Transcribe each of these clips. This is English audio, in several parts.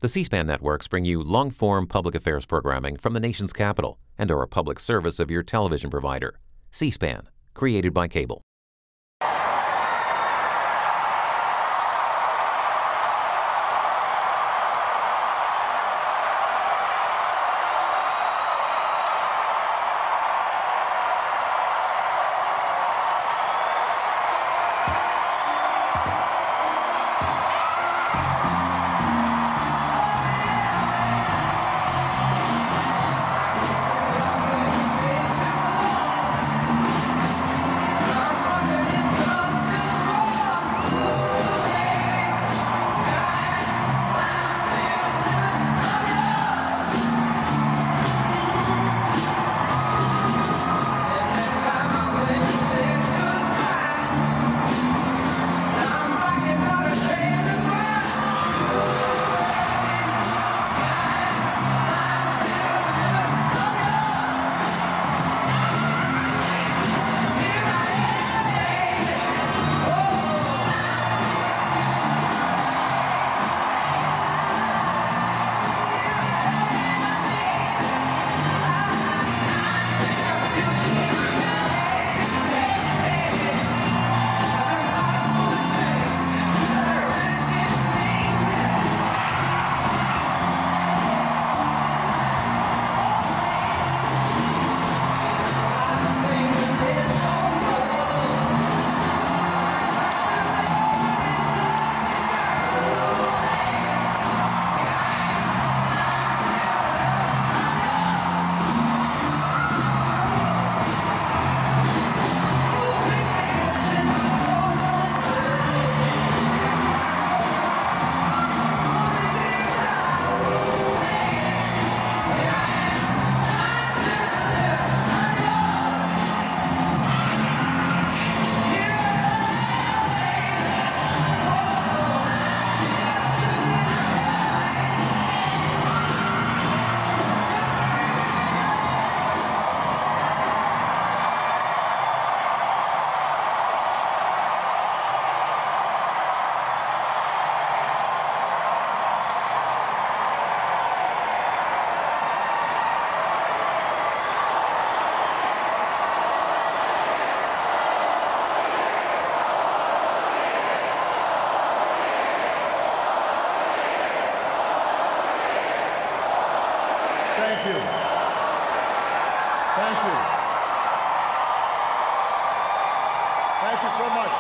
The C-SPAN networks bring you long-form public affairs programming from the nation's capital and are a public service of your television provider. C-SPAN, created by cable. Thank you. Thank you. Thank you so much.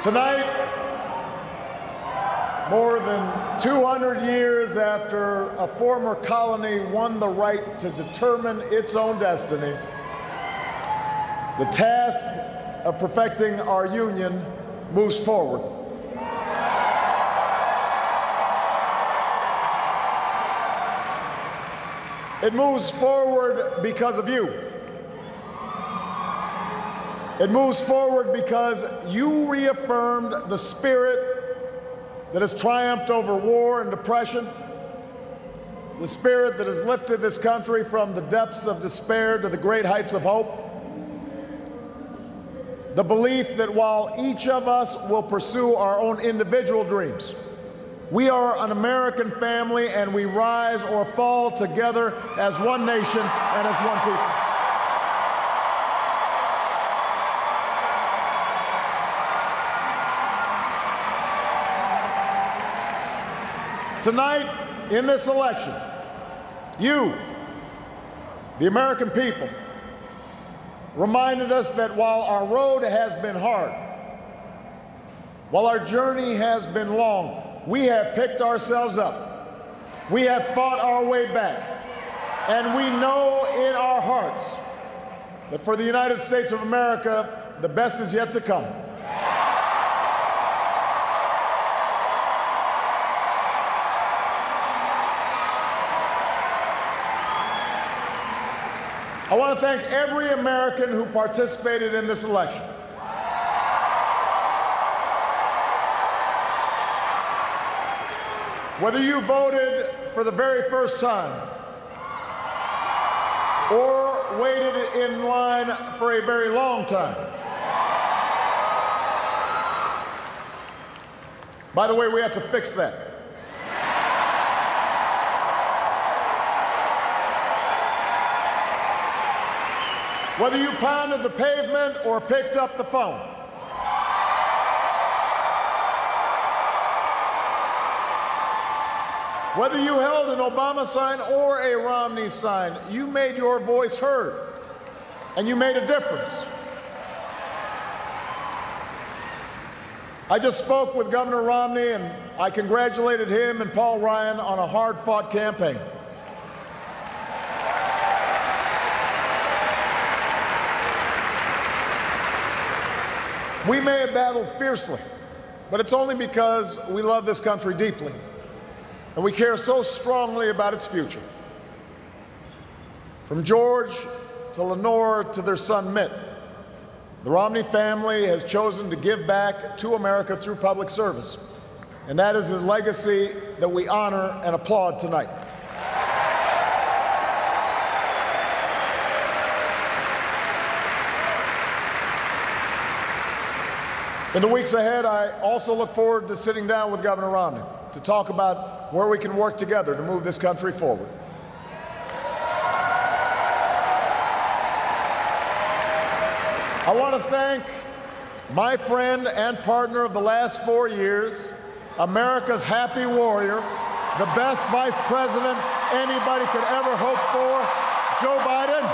Tonight, more than 200 years after a former colony won the right to determine its own destiny, the task of perfecting our union moves forward. It moves forward because of you. It moves forward because you reaffirmed the spirit that has triumphed over war and depression, the spirit that has lifted this country from the depths of despair to the great heights of hope, the belief that while each of us will pursue our own individual dreams, we are an American family and we rise or fall together as one nation and as one people. Tonight, in this election, you, the American people, reminded us that while our road has been hard, while our journey has been long, we have picked ourselves up. We have fought our way back. And we know in our hearts that for the United States of America, the best is yet to come. I want to thank every American who participated in this election. Whether you voted for the very first time or waited in line for a very long time, By the way, we have to fix that. Whether you pounded the pavement or picked up the phone, whether you held an Obama sign or a Romney sign, you made your voice heard, and you made a difference. I just spoke with Governor Romney, and I congratulated him and Paul Ryan on a hard-fought campaign. We may have battled fiercely, but it's only because we love this country deeply, and we care so strongly about its future. From George to Lenore to their son Mitt, the Romney family has chosen to give back to America through public service, and that is a legacy that we honor and applaud tonight. In the weeks ahead, I also look forward to sitting down with Governor Romney to talk about where we can work together to move this country forward. I want to thank my friend and partner of the last 4 years, America's happy warrior, the best vice president anybody could ever hope for, Joe Biden.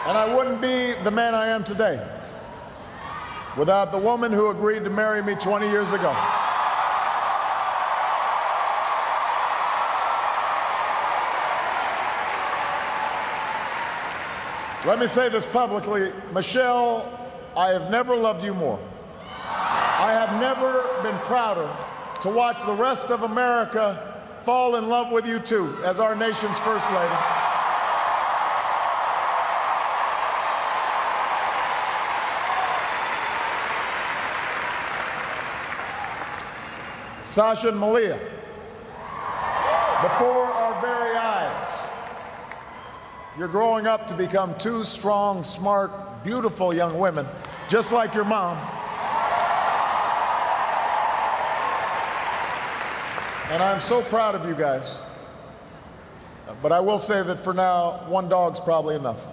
And I wouldn't be the man I am today without the woman who agreed to marry me 20 years ago. Let me say this publicly, Michelle, I have never loved you more. I have never been prouder to watch the rest of America fall in love with you too, as our nation's First Lady. Sasha and Malia, before our very eyes, you're growing up to become two strong, smart, beautiful young women, just like your mom. And I'm so proud of you guys. But I will say that for now, one dog's probably enough.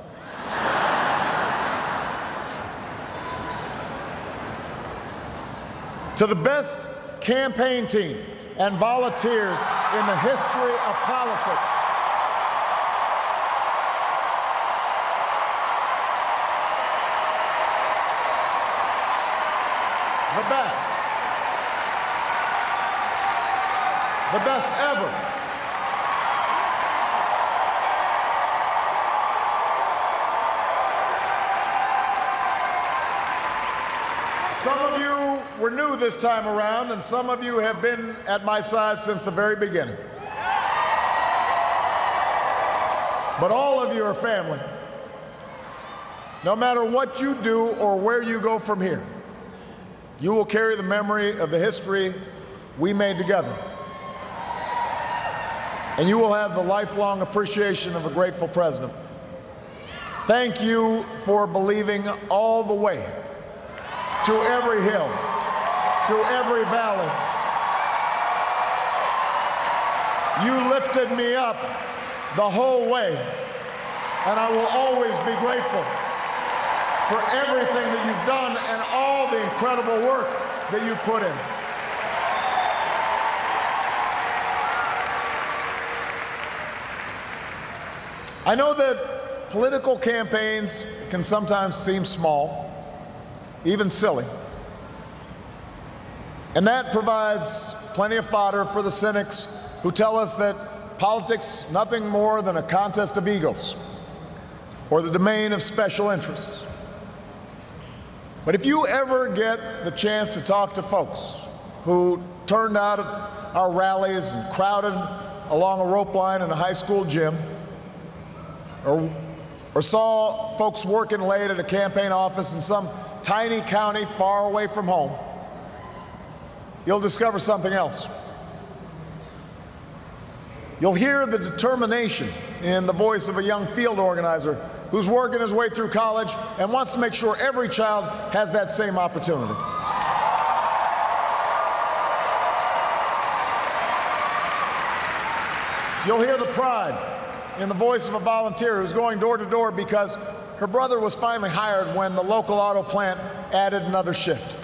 To the best campaign team and volunteers in the history of politics, the best ever. Some of you were new this time around, and some of you have been at my side since the very beginning. But all of you are family. No matter what you do or where you go from here, you will carry the memory of the history we made together. And you will have the lifelong appreciation of a grateful president. Thank you for believing all the way, through every hill, through every valley. You lifted me up the whole way, and I will always be grateful for everything that you've done and all the incredible work that you put in. I know that political campaigns can sometimes seem small, even silly. And that provides plenty of fodder for the cynics who tell us that politics is nothing more than a contest of egos or the domain of special interests. But if you ever get the chance to talk to folks who turned out at our rallies and crowded along a rope line in a high school gym, or saw folks working late at a campaign office in some tiny county far away from home, you'll discover something else. You'll hear the determination in the voice of a young field organizer who's working his way through college and wants to make sure every child has that same opportunity. You'll hear the pride in the voice of a volunteer who's going door to door because her brother was finally hired when the local auto plant added another shift.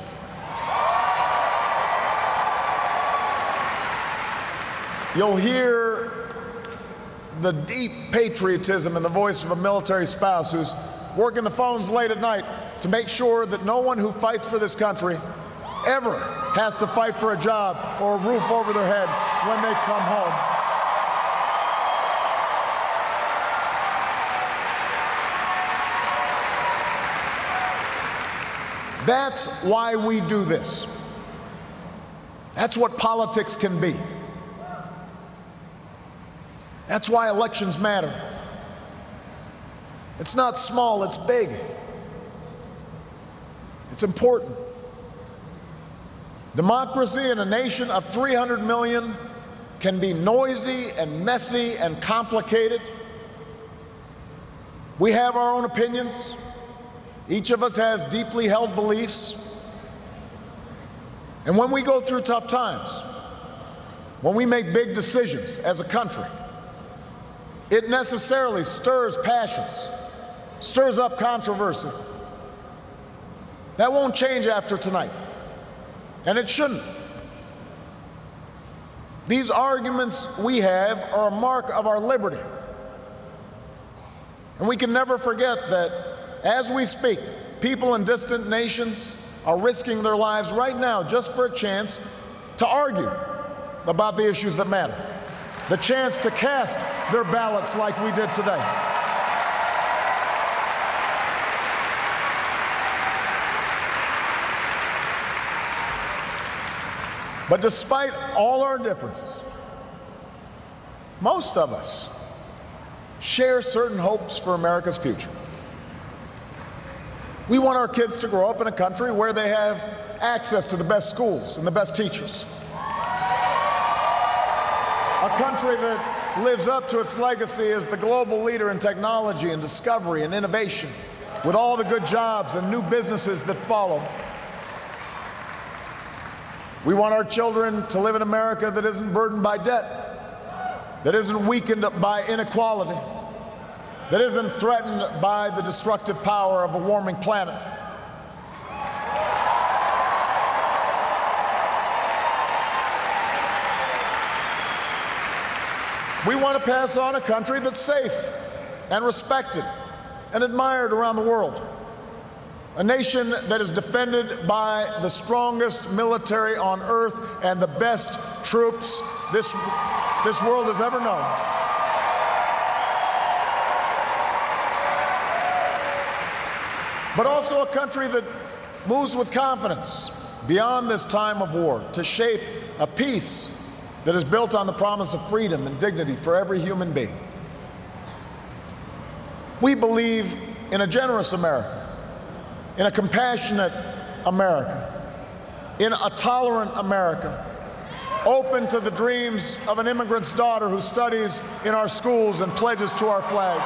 You'll hear the deep patriotism in the voice of a military spouse who's working the phones late at night to make sure that no one who fights for this country ever has to fight for a job or a roof over their head when they come home. That's why we do this. That's what politics can be. That's why elections matter. It's not small, it's big. It's important. Democracy in a nation of 300 million can be noisy and messy and complicated. We have our own opinions. Each of us has deeply held beliefs. And when we go through tough times, when we make big decisions as a country, it necessarily stirs passions, stirs up controversy. That won't change after tonight, and it shouldn't. These arguments we have are a mark of our liberty. And we can never forget that as we speak, people in distant nations are risking their lives right now just for a chance to argue about the issues that matter, the chance to cast their ballots like we did today. But despite all our differences, most of us share certain hopes for America's future. We want our kids to grow up in a country where they have access to the best schools and the best teachers. A country that lives up to its legacy as the global leader in technology and discovery and innovation, with all the good jobs and new businesses that follow. We want our children to live in America that isn't burdened by debt, that isn't weakened by inequality, that isn't threatened by the destructive power of a warming planet. We want to pass on a country that's safe and respected and admired around the world. A nation that is defended by the strongest military on earth and the best troops this world has ever known. But also a country that moves with confidence beyond this time of war to shape a peace that is built on the promise of freedom and dignity for every human being. We believe in a generous America, in a compassionate America, in a tolerant America, open to the dreams of an immigrant's daughter who studies in our schools and pledges to our flag.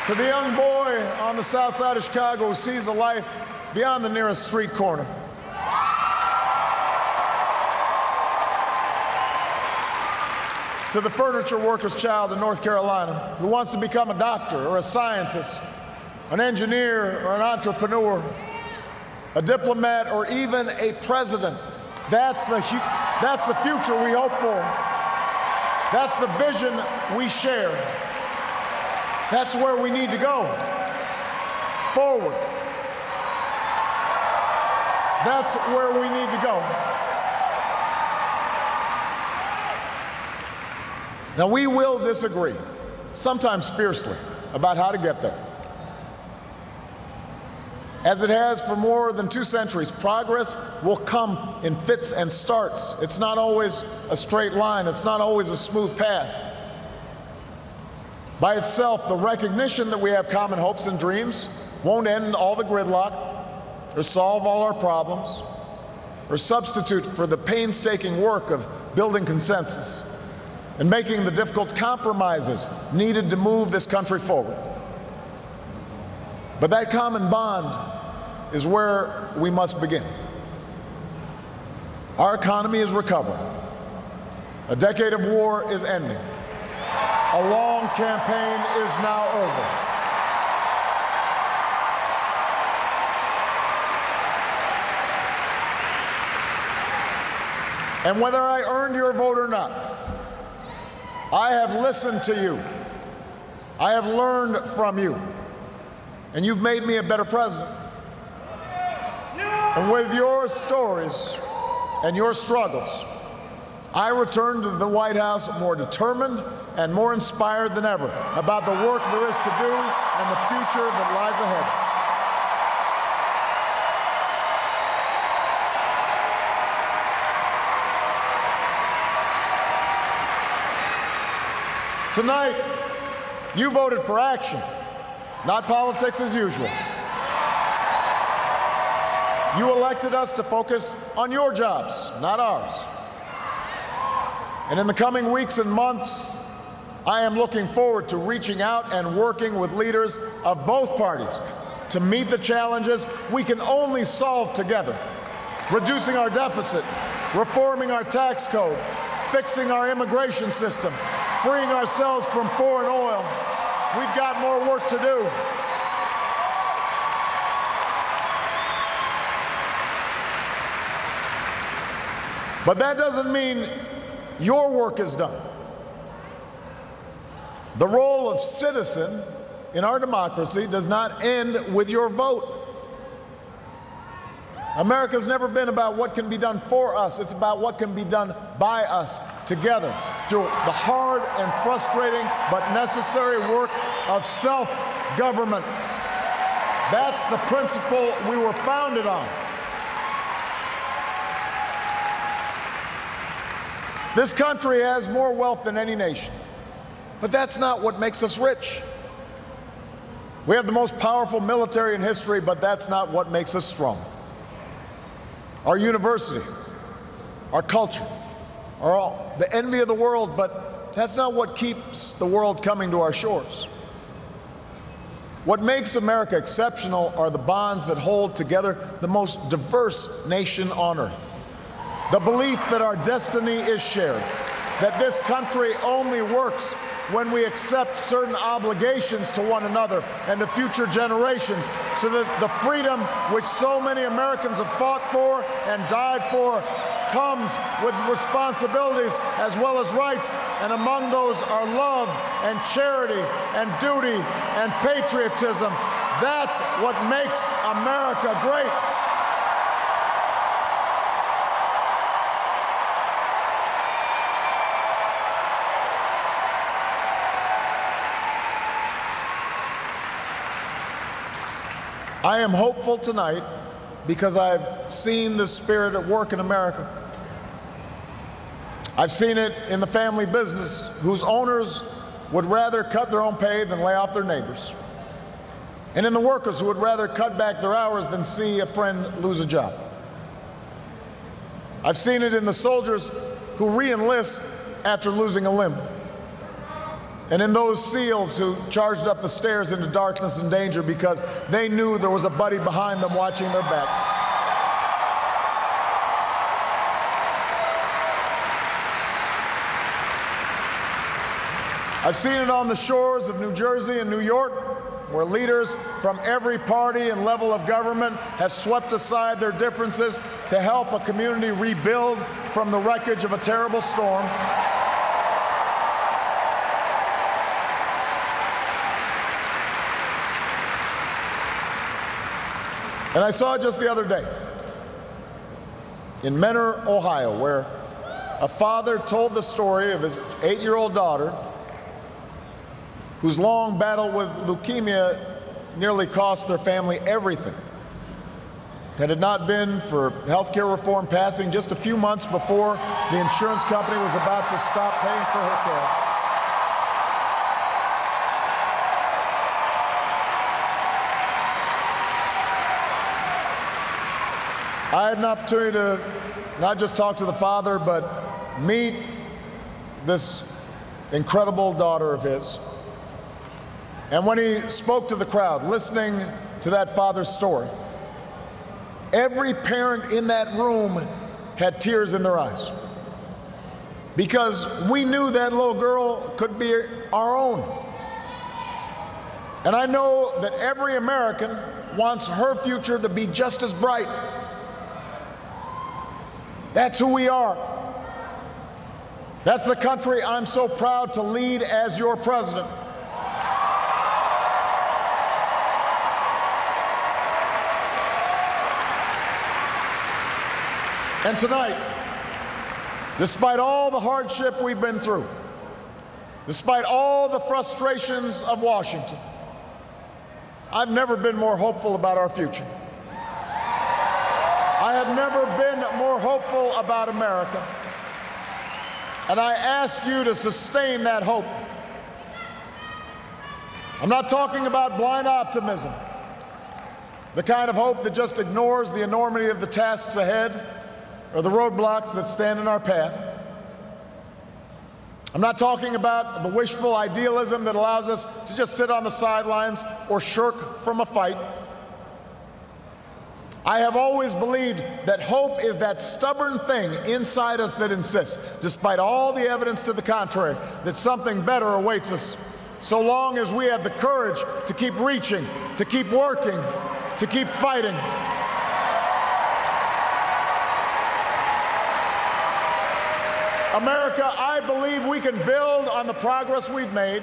To the young boy on the south side of Chicago who sees a life beyond the nearest street corner. To the furniture worker's child in North Carolina who wants to become a doctor or a scientist, an engineer or an entrepreneur, a diplomat or even a president. That's the future we hope for. That's the vision we share. That's where we need to go. Forward. That's where we need to go. Now, we will disagree, sometimes fiercely, about how to get there. As it has for more than 2 centuries, progress will come in fits and starts. It's not always a straight line. It's not always a smooth path. By itself, the recognition that we have common hopes and dreams won't end all the gridlock or solve all our problems. or substitute for the painstaking work of building consensus and making the difficult compromises needed to move this country forward. But that common bond is where we must begin. Our economy is recovering. A decade of war is ending. A long campaign is now over. And whether I earned your vote or not, I have listened to you. I have learned from you. And you've made me a better president. And with your stories and your struggles, I return to the White House more determined and more inspired than ever about the work there is to do and the future that lies ahead. Tonight, you voted for action, not politics as usual. You elected us to focus on your jobs, not ours. And in the coming weeks and months, I am looking forward to reaching out and working with leaders of both parties to meet the challenges we can only solve together, reducing our deficit, reforming our tax code, fixing our immigration system, freeing ourselves from foreign oil. We've got more work to do. But that doesn't mean your work is done. The role of citizen in our democracy does not end with your vote. America's never been about what can be done for us. It's about what can be done by us together through the hard and frustrating but necessary work of self-government. That's the principle we were founded on. This country has more wealth than any nation, but that's not what makes us rich. We have the most powerful military in history, but that's not what makes us strong. Our university, our culture, are all the envy of the world, but that's not what keeps the world coming to our shores. What makes America exceptional are the bonds that hold together the most diverse nation on earth. The belief that our destiny is shared, that this country only works when we accept certain obligations to one another and to future generations, so that the freedom which so many Americans have fought for and died for comes with responsibilities as well as rights, and among those are love and charity and duty and patriotism. That's what makes America great. I am hopeful tonight because I've seen the spirit at work in America. I've seen it in the family business whose owners would rather cut their own pay than lay off their neighbors, and in the workers who would rather cut back their hours than see a friend lose a job. I've seen it in the soldiers who re-enlist after losing a limb, and in those SEALs who charged up the stairs into darkness and danger because they knew there was a buddy behind them watching their back. I've seen it on the shores of New Jersey and New York, where leaders from every party and level of government have swept aside their differences to help a community rebuild from the wreckage of a terrible storm. And I saw it just the other day in Mentor, Ohio, where a father told the story of his 8-year-old daughter whose long battle with leukemia nearly cost their family everything. Had it not been for health care reform passing just a few months before the insurance company was about to stop paying for her care. I had an opportunity to not just talk to the father, but meet this incredible daughter of his. And when he spoke to the crowd, listening to that father's story, every parent in that room had tears in their eyes, because we knew that little girl could be our own. And I know that every American wants her future to be just as bright. That's who we are. That's the country I'm so proud to lead as your president. And tonight, despite all the hardship we've been through, despite all the frustrations of Washington, I've never been more hopeful about our future. I have never been more hopeful about America. And I ask you to sustain that hope. I'm not talking about blind optimism, the kind of hope that just ignores the enormity of the tasks ahead or the roadblocks that stand in our path. I'm not talking about the wishful idealism that allows us to just sit on the sidelines or shirk from a fight. I have always believed that hope is that stubborn thing inside us that insists, despite all the evidence to the contrary, that something better awaits us, so long as we have the courage to keep reaching, to keep working, to keep fighting. America, I believe we can build on the progress we've made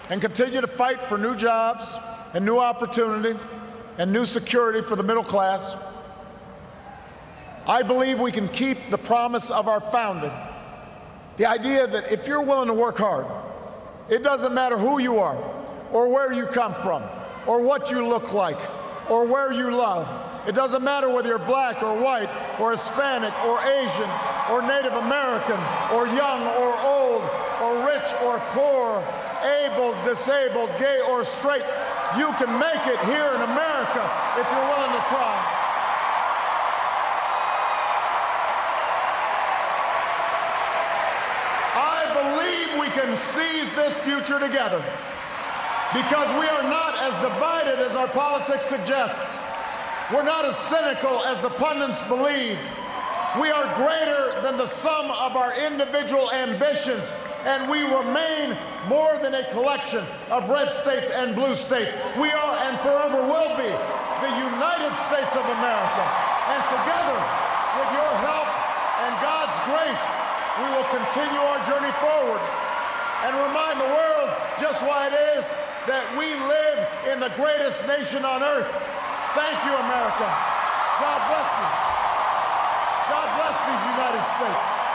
and continue to fight for new jobs and new opportunity and new security for the middle class. I believe we can keep the promise of our founding, the idea that if you're willing to work hard, it doesn't matter who you are or where you come from or what you look like or where you love. It doesn't matter whether you're black or white or Hispanic or Asian or Native American or young or old or rich or poor, able, disabled, gay or straight. You can make it here in America if you're willing to try. I believe we can seize this future together because we are not as divided as our politics suggests. We're not as cynical as the pundits believe. We are greater than the sum of our individual ambitions, and we remain more than a collection of red states and blue states. We are and forever will be the United States of America. And together, with your help and God's grace, we will continue our journey forward and remind the world just why it is that we live in the greatest nation on earth. Thank you, America. God bless you. God bless these United States.